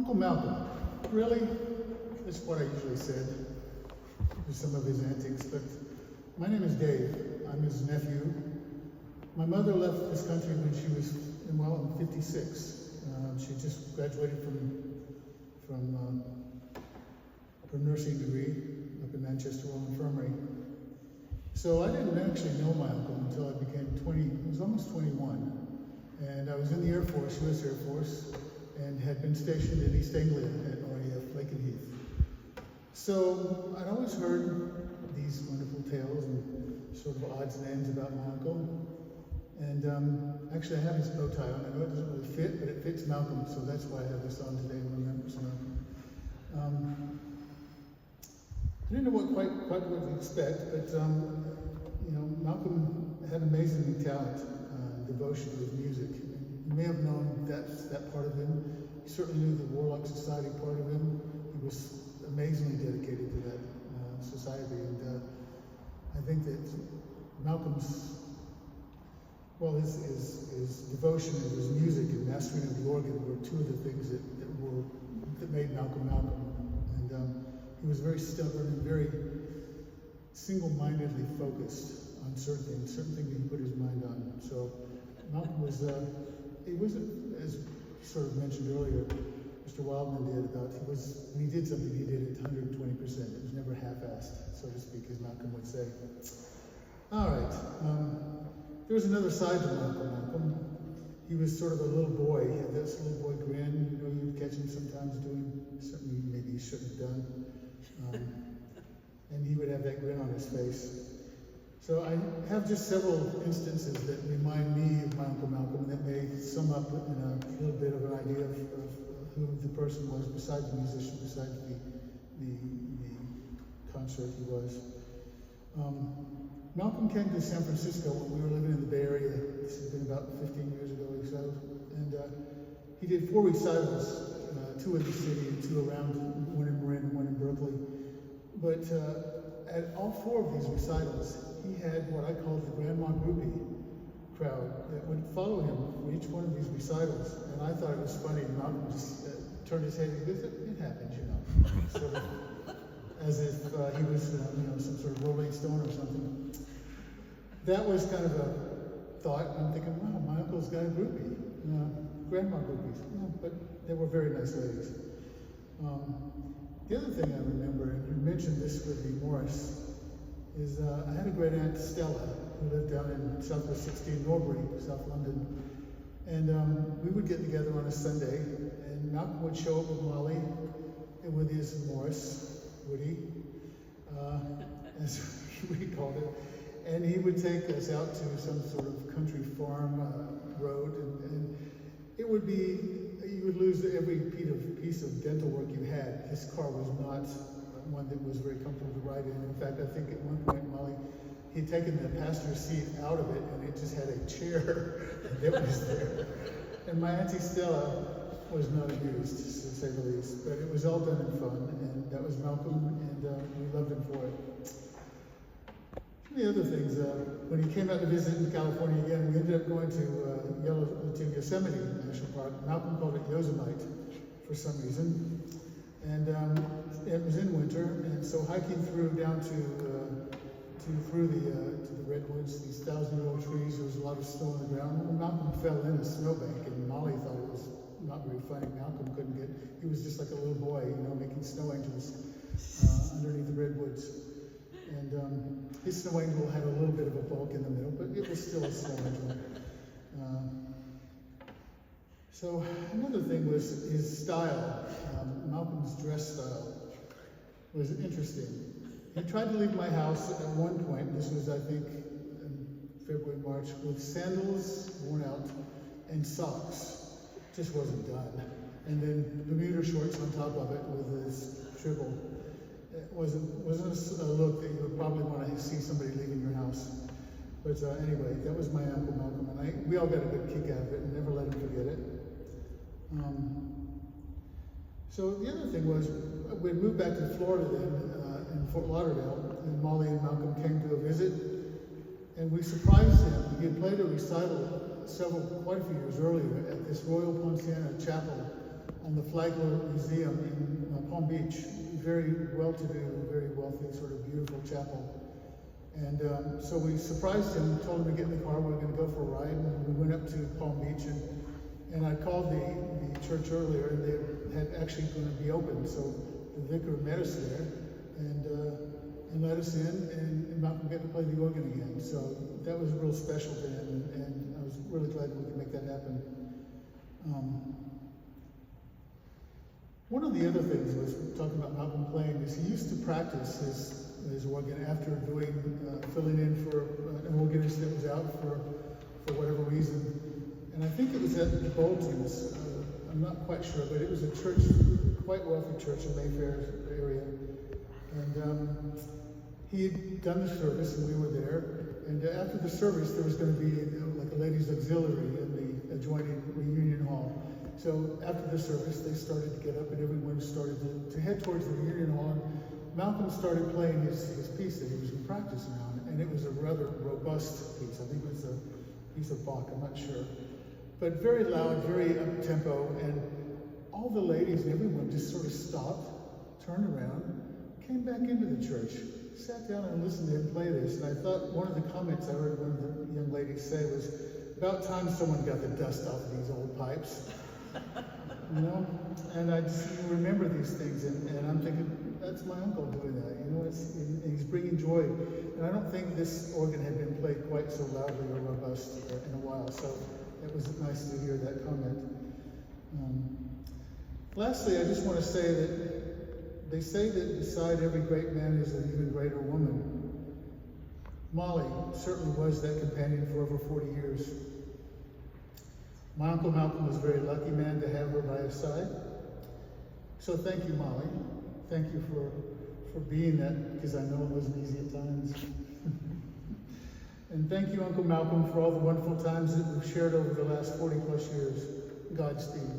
Uncle Malcolm, really? That's what I usually said to some of his antics, but my name is Dave. I'm his nephew. My mother left this country when she was, well, 56. She just graduated from her nursing degree up in Manchester Royal Infirmary. So I didn't actually know my uncle until I became 20, I was almost 21. And I was in the Air Force, U.S. Air Force, and had been stationed in East Anglia at RAF Lakenheath. So I'd always heard these wonderful tales and sort of odds and ends about my uncle. And actually I have his bow tie on. I know it doesn't really fit, but it fits Malcolm, so that's why I have this on today in remembrance of Malcolm. I didn't know quite what to expect, but you know, Malcolm had amazing talent, devotion to his music. You may have known that part of him. You certainly knew the Warlock Society part of him. He was amazingly dedicated to that society, and I think that Malcolm's, well, his devotion and his music and mastering of the organ were two of the things that made Malcolm Malcolm. And he was very stubborn and very single-mindedly focused on certain things that he put his mind on. So Malcolm was, he wasn't, as sort of mentioned earlier, Mr. Wildman did, about when he did something, he did it 120%. It was never half-assed, so to speak, as Malcolm would say. All right. There was another side to Malcolm. He was sort of a little boy. He had this little boy grin. You know, you'd catch him sometimes doing something maybe he shouldn't have done. And he would have that grin on his face. So I have just several instances that remind me of my Uncle Malcolm that may sum up in a little bit of an idea of who the person was besides the musician, besides the concert he was. Malcolm came to San Francisco when we were living in the Bay Area. This has been about 15 years ago or so. And he did 4 recitals, 2 in the city and 2 around, one in Marin and one in Berkeley. But at all 4 of these recitals, he had what I call the Grandma Groupie crowd that would follow him for each one of these recitals. And I thought it was funny. Malcolm just turned his head and goes, it happens, you know. Sort of, as if he was, you know, some sort of Rolling Stone or something. That was kind of a thought. I'm thinking, wow, my uncle's got a groupie, grandma groupies. Yeah, but they were very nice ladies. The other thing I remember, and you mentioned this with the Morris, is I had a great aunt, Stella, who lived down in Southwest 16 Norbury, South London. And we would get together on a Sunday, and Malcolm would show up with Molly and with his Morris, Woody, as we called it. And he would take us out to some sort of country farm road, and it would be, you would lose every piece of dental work you had. His car was not one that was very comfortable to ride in. In fact, I think at one point, Molly, he'd taken the passenger seat out of it, and it just had a chair that was there. And my Auntie Stella was not amused, to say the least, but it was all done in fun, and that was Malcolm, and we loved him for it. The other things, when he came out to visit in California again, we ended up going to Yosemite National Park. Malcolm called it Yosemite for some reason, and it was in winter, and so hiking down through the redwoods, these 1,000-year-old trees, there was a lot of snow on the ground. Well, Malcolm fell in a snowbank, and Molly thought it was not very funny. Malcolm couldn't get, he was just like a little boy, you know, making snow angels underneath the redwoods. And his snow angel had a little bit of a bulk in the middle, but it was still a snow angel. So another thing was his style. Malcolm's dress style was interesting. He tried to leave my house at one point, this was I think in February, March, with sandals worn out and socks. Just wasn't done. And then Bermuda shorts on top of it with his shrivel. It wasn't a look that you would probably want to see somebody leaving your house. But anyway, that was my Uncle Malcolm, and we all got a good kick out of it and never let him forget it. So the other thing was, we had moved back to Florida then, in Fort Lauderdale, and Molly and Malcolm came to a visit, and we surprised him. He had played a recital quite a few years earlier at this Royal Poinciana Chapel on the Flagler Museum in Palm Beach. Very well-to-do, very wealthy, sort of beautiful chapel. And so we surprised him, told him to get in the car, we were going to go for a ride, and we went up to Palm Beach, and I called the church earlier, and they had actually going to be open, so the vicar met us there, and let us in, and Malcolm got to play the organ again. So that was real special to him, and I was really glad we could make that happen. One of the other things was talking about Malcolm playing is he used to practice his organ after doing filling in for an organist that was out for whatever reason, and I think it was at the Boltons. I'm not quite sure, but it was a church, quite wealthy church in Mayfair area, and he had done the service, and we were there. And after the service, there was going to be like a ladies' auxiliary in the adjoining reunion hall. So after the service, they started to get up, and everyone started to head towards the reunion hall. And Malcolm started playing his piece that he was practicing on, and it was a rather robust piece. I think it was a piece of Bach, I'm not sure. But very loud, very up-tempo, and all the ladies and everyone just sort of stopped, turned around, came back into the church, sat down and listened to him play this. And I thought one of the comments I heard one of the young ladies say was, about time someone got the dust off of these old pipes. You know? And I just remember these things, and I'm thinking, that's my uncle doing that. You know, he's bringing joy. And I don't think this organ had been played quite so loudly or robust in a while, so it was nice to hear that comment. Lastly, I just want to say that they say that beside every great man is an even greater woman. Molly certainly was that companion for over 40 years. My Uncle Malcolm was a very lucky man to have her by his side. So thank you, Molly. Thank you for being that, because I know it wasn't easy at times. And thank you, Uncle Malcolm, for all the wonderful times that we've shared over the last 40 plus years. Godspeed.